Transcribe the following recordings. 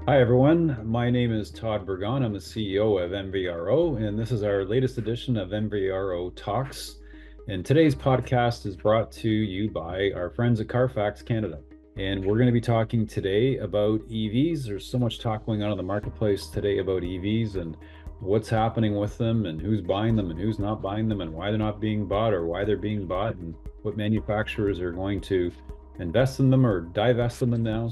Hi, everyone. My name is Todd Burgon. I'm the CEO of MVRO, and this is our latest edition of MVRO Talks. And today's podcast is brought to you by our friends at CARFAX Canada. And we're going to be talking today about EVs. There's so much talk going on in the marketplace today about EVs and what's happening with them and who's buying them and who's not buying them and why they're not being bought or why they're being bought and what manufacturers are going to invest in them or divest in them now.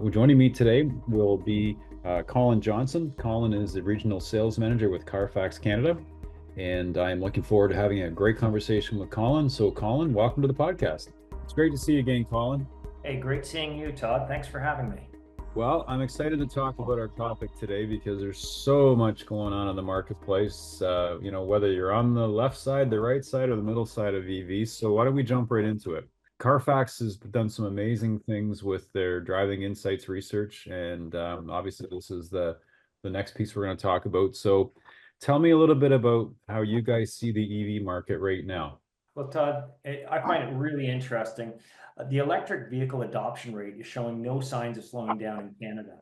Joining me today will be Colin Johnson. Colin is the regional sales manager with CARFAX Canada, and I'm looking forward to having a great conversation with Colin. So, Colin, welcome to the podcast. It's great to see you again, Colin. Hey, great seeing you, Todd. Thanks for having me. Well, I'm excited to talk about our topic today because there's so much going on in the marketplace. Whether you're on the left side, the right side, or the middle side of EVs. So, why don't we jump right into it? CARFAX has done some amazing things with their driving insights research, and obviously this is the next piece we're going to talk about. So, tell me a little bit about how you guys see the EV market right now. Well, Todd, I find it really interesting. The electric vehicle adoption rate is showing no signs of slowing down in Canada.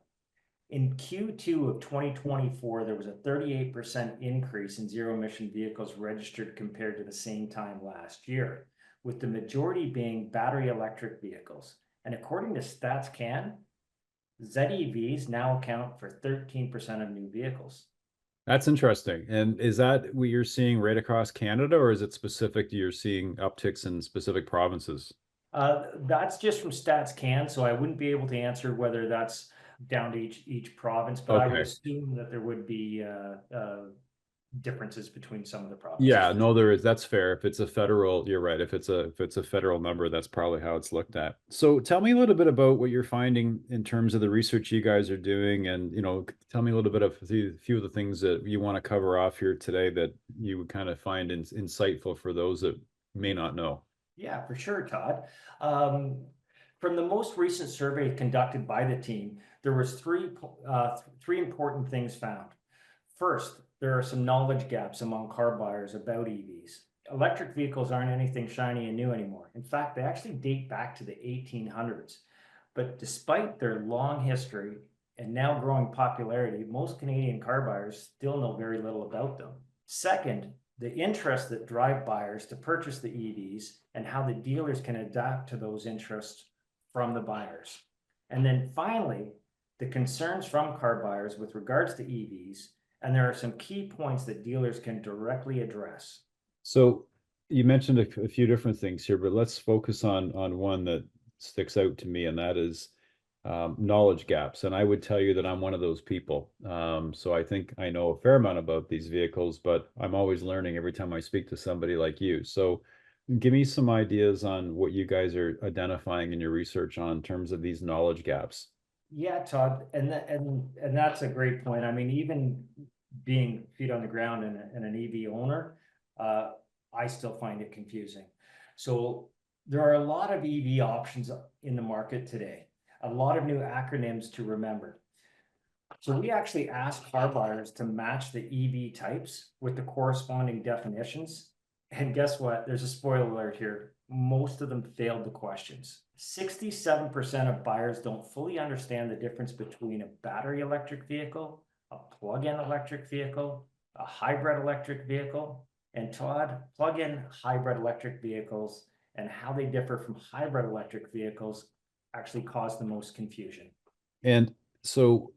In Q2 of 2024, there was a 38% increase in zero emission vehicles registered compared to the same time last year, with the majority being battery electric vehicles. And according to StatsCan, ZEVs now account for 13% of new vehicles. That's interesting. And is that what you're seeing right across Canada, or is it specific to you're seeing upticks in specific provinces? That's just from StatsCan, so I wouldn't be able to answer whether that's down to each province, but I would Okay. assume that there would be differences between some of the provinces Yeah, for no, sure. there is. That's fair. If it's a federal, you're right. If it's a federal number, that's probably how it's looked at. So tell me a little bit about what you're finding in terms of the research you guys are doing, and tell me a little bit of a few of the things that you want to cover off here today that you would kind of find insightful for those that may not know. Yeah, for sure, Todd. Um, from the most recent survey conducted by the team, there was three important things found. First, there are some knowledge gaps among car buyers about EVs. Electric vehicles aren't anything shiny and new anymore. In fact, they actually date back to the 1800s. But despite their long history and now growing popularity, most Canadian car buyers still know very little about them. Second, the interest that drive buyers to purchase the EVs and how the dealers can adapt to those interests from the buyers. And then finally, the concerns from car buyers with regards to EVs, and there are some key points that dealers can directly address. So you mentioned a few different things here, but let's focus on one that sticks out to me, and that is knowledge gaps. And I would tell you that I'm one of those people. So I think I know a fair amount about these vehicles, but I'm always learning every time I speak to somebody like you. So give me some ideas on what you guys are identifying in your research on terms of these knowledge gaps. Yeah, Todd, and that's a great point. I mean, even being feet on the ground and an EV owner, uh, I still find it confusing. So there are a lot of EV options in the market today, a lot of new acronyms to remember. So we actually asked car buyers to match the EV types with the corresponding definitions. And guess what? There's a spoiler alert here. Most of them failed the questions. 67% of buyers don't fully understand the difference between a battery electric vehicle, a plug-in electric vehicle, a hybrid electric vehicle, and Todd, plug-in hybrid electric vehicles and how they differ from hybrid electric vehicles actually cause the most confusion. And so,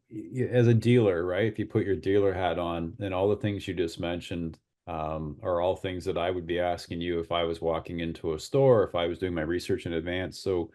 as a dealer, right, if you put your dealer hat on, then all the things you just mentioned are all things that I would be asking you if I was walking into a store, if I was doing my research in advance. So,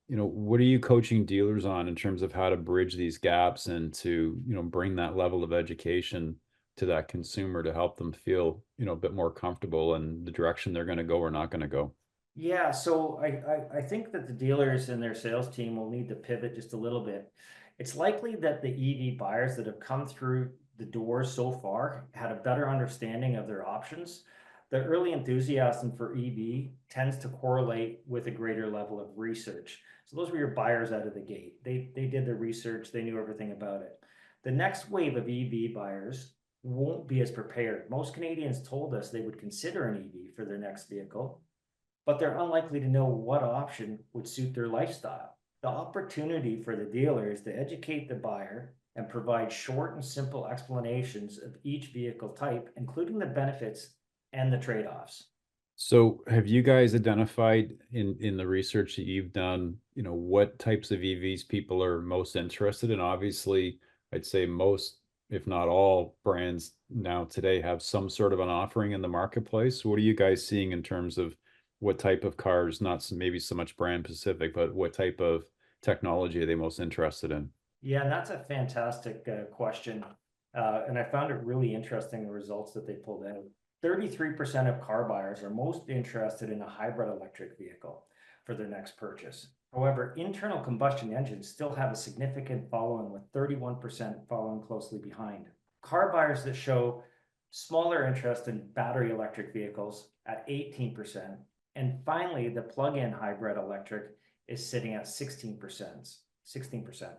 what are you coaching dealers on in terms of how to bridge these gaps and to, bring that level of education to that consumer to help them feel, a bit more comfortable in the direction they're going to go or not going to go? Yeah, so I think that the dealers and their sales team will need to pivot just a little bit. It's likely that the EV buyers that have come through the doors so far had a better understanding of their options. The early enthusiasm for EV tends to correlate with a greater level of research. So those were your buyers out of the gate. They did their research, they knew everything about it. The next wave of EV buyers won't be as prepared. Most Canadians told us they would consider an EV for their next vehicle, but they're unlikely to know what option would suit their lifestyle. The opportunity for the dealer is to educate the buyer and provide short and simple explanations of each vehicle type, including the benefits and the trade-offs. So have you guys identified in the research that you've done, what types of EVs people are most interested in? Obviously, I'd say most, if not all, brands now today have some sort of an offering in the marketplace. What are you guys seeing in terms of what type of cars, not maybe so much brand specific, but what type of technology are they most interested in? Yeah, and that's a fantastic question. And I found it really interesting, the results that they pulled out. 33% of car buyers are most interested in a hybrid electric vehicle for their next purchase. However, internal combustion engines still have a significant following, with 31% following closely behind. Car buyers that show smaller interest in battery electric vehicles at 18%. And finally, the plug-in hybrid electric is sitting at 16%. 16%.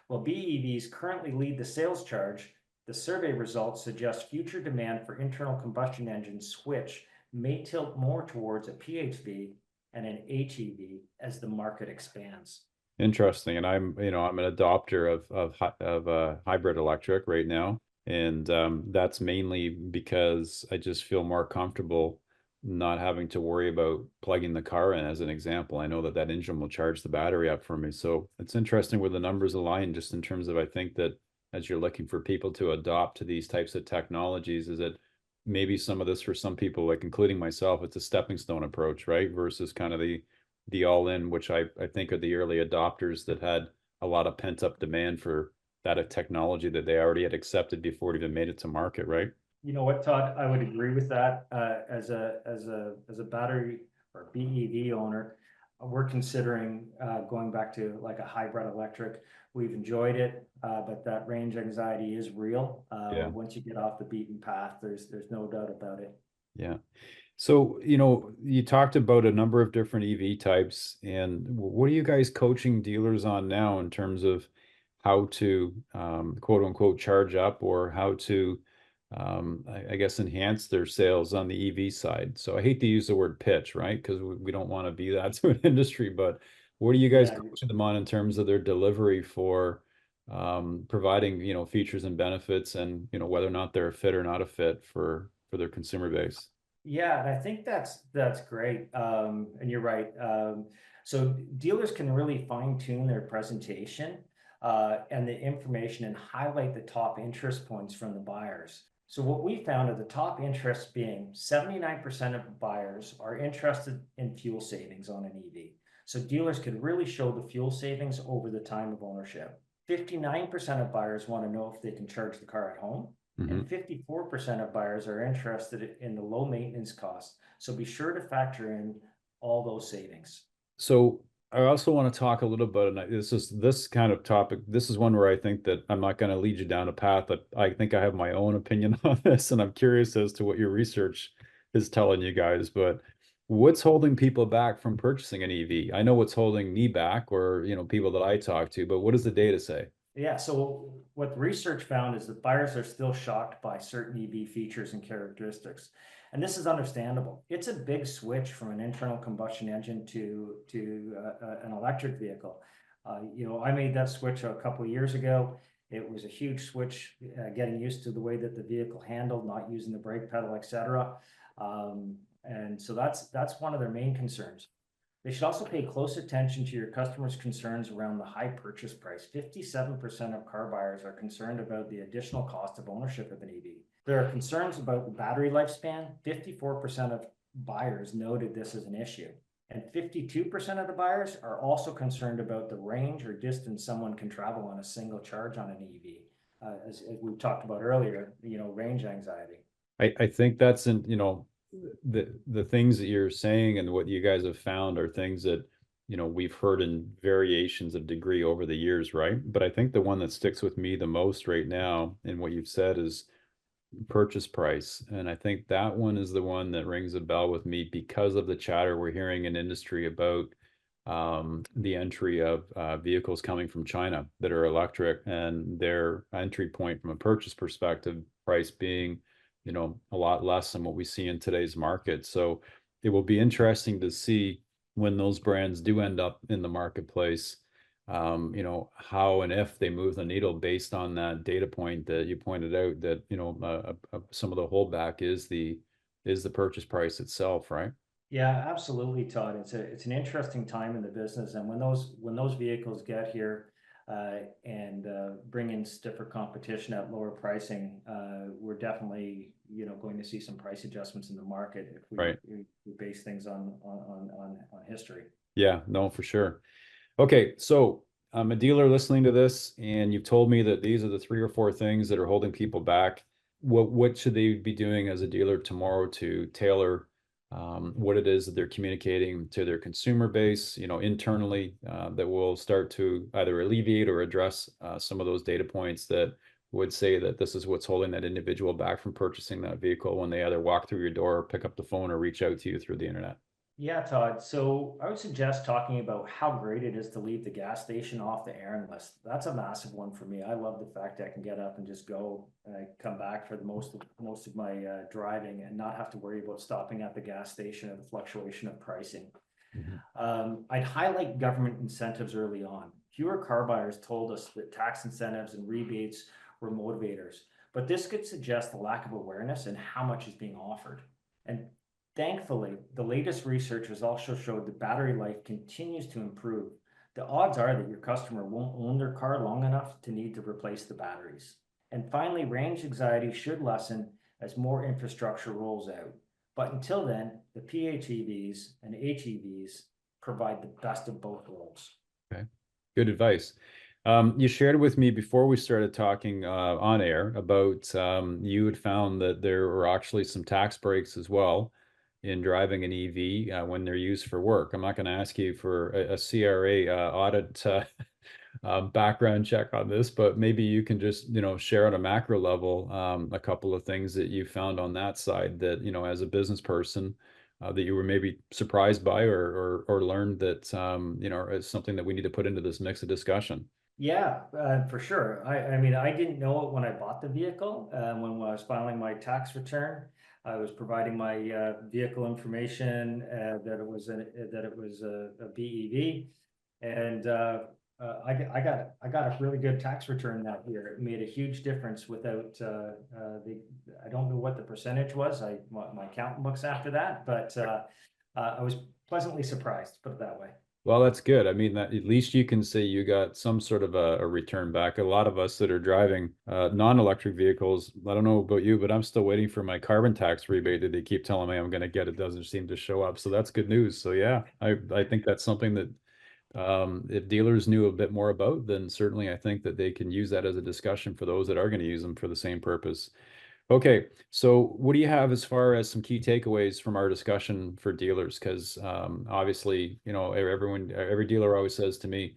While BEVs currently lead the sales charge, the survey results suggest future demand for internal combustion engine switch may tilt more towards a PHV and an HEV as the market expands. Interesting. And I'm an adopter of hybrid electric right now. And that's mainly because I just feel more comfortable not having to worry about plugging the car in, as an example. I know that that engine will charge the battery up for me. So it's interesting where the numbers align, just in terms of, I think that as you're looking for people to adopt to these types of technologies, is that maybe some of this for some people, like including myself, it's a stepping stone approach, right? Versus kind of the all in, which I think are the early adopters that had a lot of pent up demand for that technology that they already had accepted before it even made it to market, right? You know what, Todd? I would agree with that. As a battery or BEV owner, we're considering going back to like a hybrid electric. We've enjoyed it, but that range anxiety is real. Yeah. Once you get off the beaten path, there's no doubt about it. Yeah. So, you talked about a number of different EV types, and what are you guys coaching dealers on now in terms of how to quote unquote charge up, or how to I guess enhance their sales on the EV side? So I hate to use the word pitch, right? Because we don't want to be that to an industry, but what are you guys Yeah, coaching them on in terms of their delivery for providing, features and benefits, and whether or not they're a fit or not a fit for their consumer base? yeah, and I think that's great. And you're right. So dealers can really fine tune their presentation and the information and highlight the top interest points from the buyers. So what we found are the top interests being 79% of buyers are interested in fuel savings on an EV. So dealers can really show the fuel savings over the time of ownership. 59% of buyers want to know if they can charge the car at home, and Mhm. 54% of buyers are interested in the low maintenance costs. So be sure to factor in all those savings. So I also want to talk a little bit, and this kind of topic. This is one where I think that I'm not going to lead you down a path, but I think I have my own opinion on this, and I'm curious as to what your research is telling you guys. But what's holding people back from purchasing an EV? I know what's holding me back, or people that I talk to, but what does the data say? Yeah, so what the research found is that buyers are still shocked by certain EV features and characteristics. And this is understandable. It's a big switch from an internal combustion engine to an electric vehicle. I made that switch a couple of years ago. It was a huge switch, getting used to the way that the vehicle handled, not using the brake pedal, etc. And so that's one of their main concerns. They should also pay close attention to your customers' concerns around the high purchase price. 57% of car buyers are concerned about the additional cost of ownership of an EV. There are concerns about the battery lifespan. 54% of buyers noted this as an issue. And 52% of the buyers are also concerned about the range or distance someone can travel on a single charge on an EV. As we talked about earlier, range anxiety. I think that's the things that you're saying and what you guys have found are things that we've heard in variations of degree over the years, right? But I think the one that sticks with me the most right now in what you've said is purchase price. And I think that one is the one that rings a bell with me because of the chatter we're hearing in industry about the entry of vehicles coming from China that are electric, and their entry point from a purchase perspective, price being, a lot less than what we see in today's market. So it will be interesting to see when those brands do end up in the marketplace, how and if they move the needle based on that data point that you pointed out, that, some of the holdback is the purchase price itself, right? Yeah, absolutely, Todd. It's an interesting time in the business, and when those vehicles get here and bring in stiffer competition at lower pricing, we're definitely going to see some price adjustments in the market if Right. we base things on history. Yeah, no, for sure. Okay, so I'm a dealer listening to this, and you've told me that these are the three or four things that are holding people back. What should they be doing as a dealer tomorrow to tailor what it is that they're communicating to their consumer base, internally, that will start to either alleviate or address some of those data points that would say that this is what's holding that individual back from purchasing that vehicle when they either walk through your door, pick up the phone, or reach out to you through the internet. Yeah, Todd. So I would suggest talking about how great it is to leave the gas station off the errand list. That's a massive one for me. I love the fact that I can get up and just go and I come back for the most of my driving and not have to worry about stopping at the gas station or the fluctuation of pricing. Mhm. I'd highlight government incentives early on. Fewer car buyers told us that tax incentives and rebates were motivators, but this could suggest the lack of awareness and how much is being offered. And thankfully, the latest research has also showed that battery life continues to improve. The odds are that your customer won't own their car long enough to need to replace the batteries. And finally, range anxiety should lessen as more infrastructure rolls out. But until then, the PHEVs and HEVs provide the best of both worlds. Okay, good advice. You shared with me before we started talking on air about you had found that there were actually some tax breaks as well in driving an EV when they're used for work. I'm not going to ask you for a CRA audit background check on this, but maybe you can just, share at a macro level a couple of things that you found on that side that, as a business person, that you were maybe surprised by or learned that, is something that we need to put into this mix of discussion. Yeah, for sure. I mean, I didn't know it when I bought the vehicle. When I was filing my tax return, I was providing my vehicle information that it was a BEV, and I got a really good tax return that year. It made a huge difference without the I don't know what the percentage was. My accountant looks after that, but I was pleasantly surprised, put it that way. Well, that's good. I mean, that at least you can say you got some sort of a return back. A lot of us that are driving non-electric vehicles, I don't know about you, but I'm still waiting for my carbon tax rebate that they keep telling me I'm going to get. It doesn't seem to show up. So that's good news. So yeah, I think that's something that if dealers knew a bit more about, then certainly I think that they can use that as a discussion for those that are going to use them for the same purpose. Okay, so what do you have as far as some key takeaways from our discussion for dealers? Because obviously, every dealer always says to me,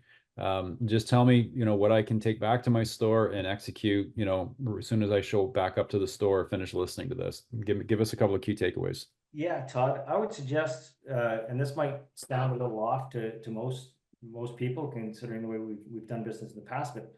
just tell me, what I can take back to my store and execute, as soon as I show back up to the store, finish listening to this. Give us a couple of key takeaways. Yeah, Todd, I would suggest, and this might sound a little off to most people, considering the way we've done business in the past, but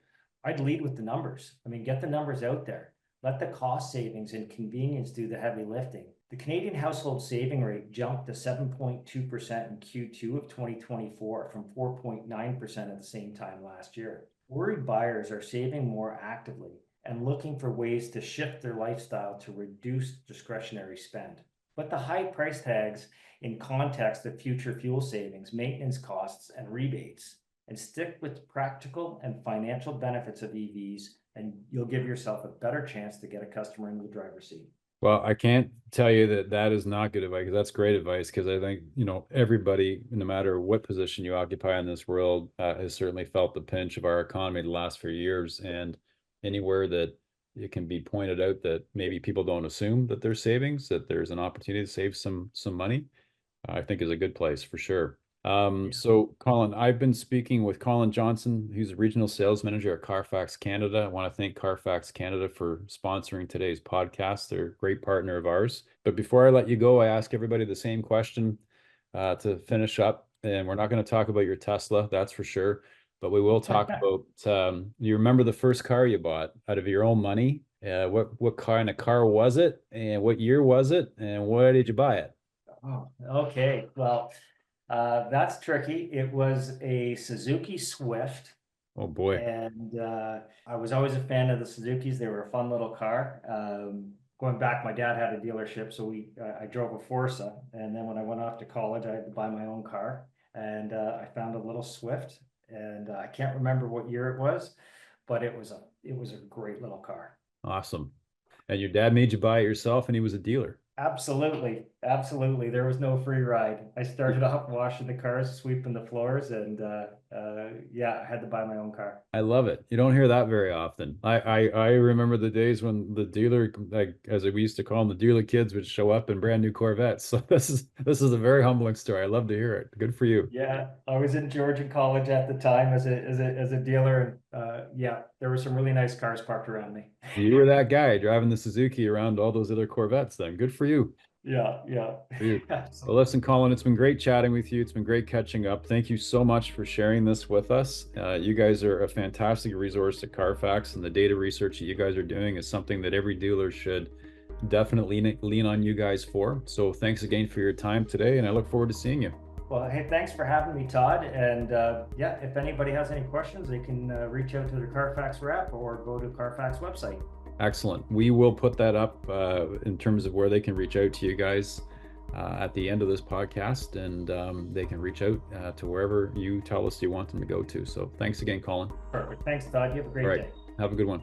I'd lead with the numbers. I mean, get the numbers out there. Let the cost savings and convenience do the heavy lifting. The Canadian household saving rate jumped to 7.2% in Q2 of 2024 from 4.9% at the same time last year. Worried buyers are saving more actively and looking for ways to shift their lifestyle to reduce discretionary spend. Put the high price tags in context of future fuel savings, maintenance costs, and rebates, and stick with practical and financial benefits of EVs, and you'll give yourself a better chance to get a customer into the driver's seat. Well, I can't tell you that that is not good advice, 'cause that's great advice. Because I think, everybody, no matter what position you occupy in this world, has certainly felt the pinch of our economy the last few years. And anywhere that it can be pointed out that maybe people don't assume that there's savings, that there's an opportunity to save some money, I think is a good place for sure. So Colin, I've been speaking with Colin Johnson, who's a regional sales manager at CARFAX Canada. I want to thank CARFAX Canada for sponsoring today's podcast. They're a great partner of ours. But before I let you go, I ask everybody the same question to finish up. And we're not going to talk about your Tesla, that's for sure. But we will talk about, you remember the first car you bought out of your own money? What kind of car was it? And what year was it? And why did you buy it? Oh, okay. Well, That's tricky. It was a Suzuki Swift. Oh boy. And I was always a fan of the Suzukis. They were a fun little car. Going back, my dad had a dealership, so I drove a Forza. And then when I went off to college, I had to buy my own car. And I found a little Swift, and I can't remember what year it was, but it was a great little car. Awesome. And your dad made you buy it yourself, and he was a dealer. Absolutely, absolutely. There was no free ride. I started off washing the cars, sweeping the floors, and yeah, I had to buy my own car. I love it. You don't hear that very often. I remember the days when the dealer, like as we used to call them, the dealer kids would show up in brand new Corvettes. So this is a very humbling story. I love to hear it. Good for you. Yeah, I was in Georgian college at the time as a dealer, and yeah, there were some really nice cars parked around me. You were that guy driving the Suzuki around all those other Corvettes then. Good for you. Yeah, yeah. For you. Well, Absolutely. listen, Colin, it's been great chatting with you. It's been great catching up. Thank you so much for sharing this with us. You guys are a fantastic resource to Carfax, and the data research that you guys are doing is something that every dealer should definitely lean on you guys for. So thanks again for your time today, and I look forward to seeing you. Well, hey, thanks for having me, Todd. And yeah, if anybody has any questions, they can reach out to the Carfax rep or go to Carfax website. Excellent. We will put that up in terms of where they can reach out to you guys at the end of this podcast, and they can reach out to wherever you tell us you want them to go to. So thanks again, Colin. Perfect. Thanks, Todd. You have a All great right. day. Have a good one.